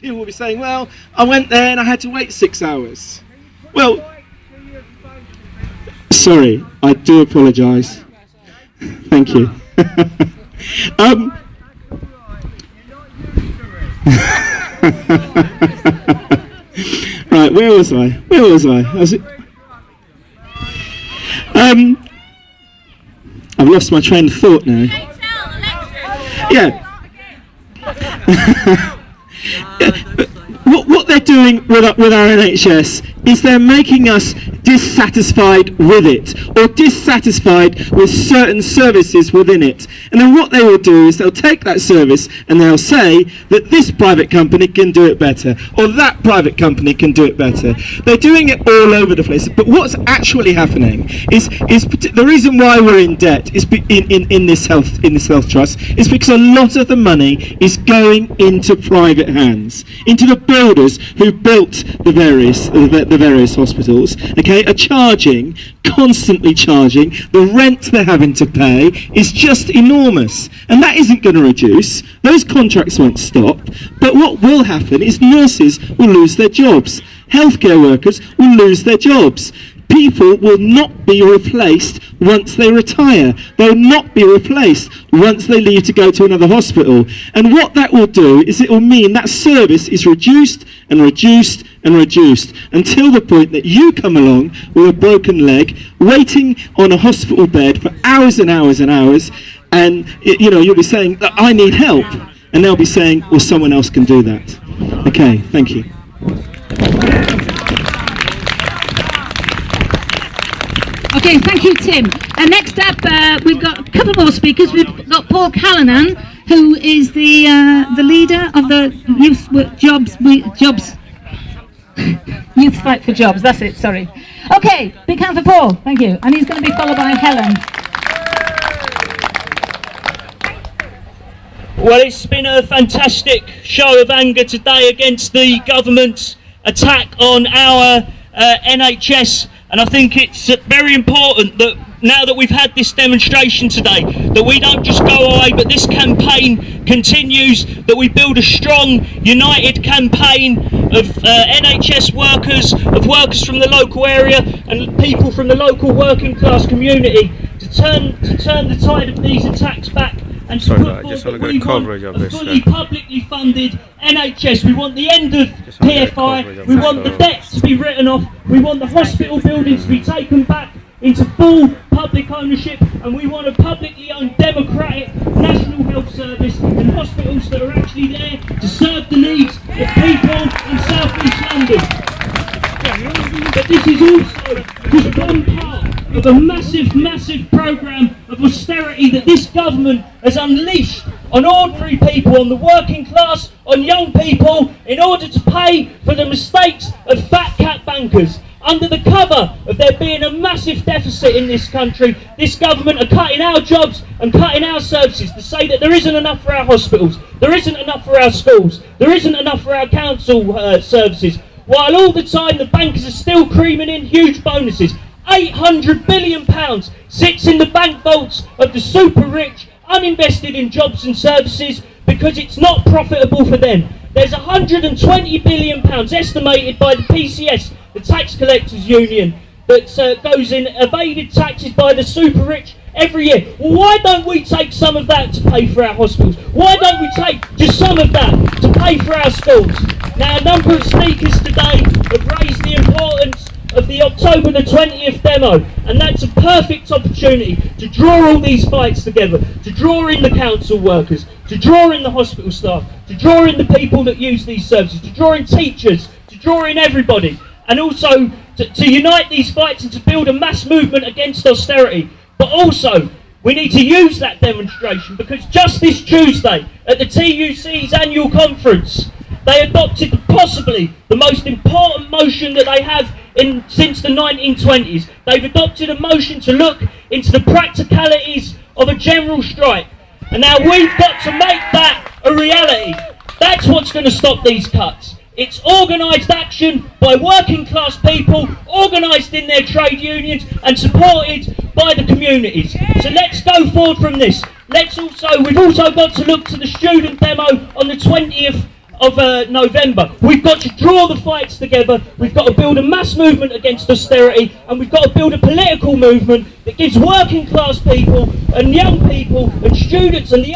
People will be saying, well, I went there and I had to wait 6 hours. Well, sorry, I do apologise. Thank you. Right, where was I? I've lost my train of thought now. Yeah. What they're doing with our NHS is they're making us dissatisfied with it, or dissatisfied with certain services within it. And then what they will do is they'll take that service and they'll say that this private company can do it better, or that private company can do it better. They're doing it all over the place. But what's actually happening is the reason why we're in debt is in this health trust is because a lot of the money is going into private hands, into the builders who built the various hospitals. Okay, are constantly charging. The rent they're having to pay is just enormous, and that isn't going to reduce. Those contracts won't stop, but what will happen is nurses will lose their jobs, healthcare workers will lose their jobs. People will not be replaced once they retire. They'll not be replaced once they leave to go to another hospital. And what that will do is it will mean that service is reduced and reduced and reduced until the point that you come along with a broken leg, waiting on a hospital bed for hours and hours and hours, and you'll be saying that I need help, and they'll be saying, well, someone else can do that. Okay, thank you. Okay, thank you, Tim. Next up, we've got a couple more speakers. We've got Paul Callanan, who is the leader of the Youth Fight for Jobs. That's it. Sorry. Okay, big hand for Paul. Thank you. And he's going to be followed by Helen. Well, it's been a fantastic show of anger today against the government's attack on our NHS. And I think it's very important that now that we've had this demonstration today, that we don't just go away, but this campaign continues, that we build a strong, united campaign of NHS workers, of workers from the local area and people from the local working class community to turn the tide of these attacks back. And to put forward that we want a fully publicly funded NHS. We want the end of PFI, we want the debts to be written off, we want the hospital buildings to be taken back into full public ownership, and we want a publicly owned democratic national health service and hospitals that are actually there to serve the needs of people in South East London. But this is also just one part of a massive programme of austerity that this government has unleashed on ordinary people, on the working class, on young people, in order to pay for the mistakes of fat cat bankers. Under the cover of there being a massive deficit in this country, this government are cutting our jobs and cutting our services to say that there isn't enough for our hospitals, there isn't enough for our schools, there isn't enough for our council services, while all the time the bankers are still creaming in huge bonuses. £800 billion sits in the bank vaults of the super rich, uninvested in jobs and services because it's not profitable for them. There's £120 billion estimated by the PCS, the Tax Collectors Union, that goes in evaded taxes by the super rich every year. Well, why don't we take some of that to pay for our hospitals? Why don't we take just some of that to pay for our schools? Now, a number of speakers today have raised the importance of the October the 20th demo, and that's a perfect opportunity to draw all these fights together, to draw in the council workers, to draw in the hospital staff, to draw in the people that use these services, to draw in teachers, to draw in everybody, and also to unite these fights and to build a mass movement against austerity. But also, we need to use that demonstration because just this Tuesday at the TUC's annual conference, they adopted possibly the most important motion that they have since the 1920s. They've adopted a motion to look into the practicalities of a general strike. And now we've got to make that a reality. That's what's going to stop these cuts. It's organised action by working class people, organised in their trade unions and supported by the communities. So let's go forward from this. We've also got to look to the student demo on the 20th November. We've got to draw the fights together. We've got to build a mass movement against austerity, and we've got to build a political movement that gives working class people and young people and students and the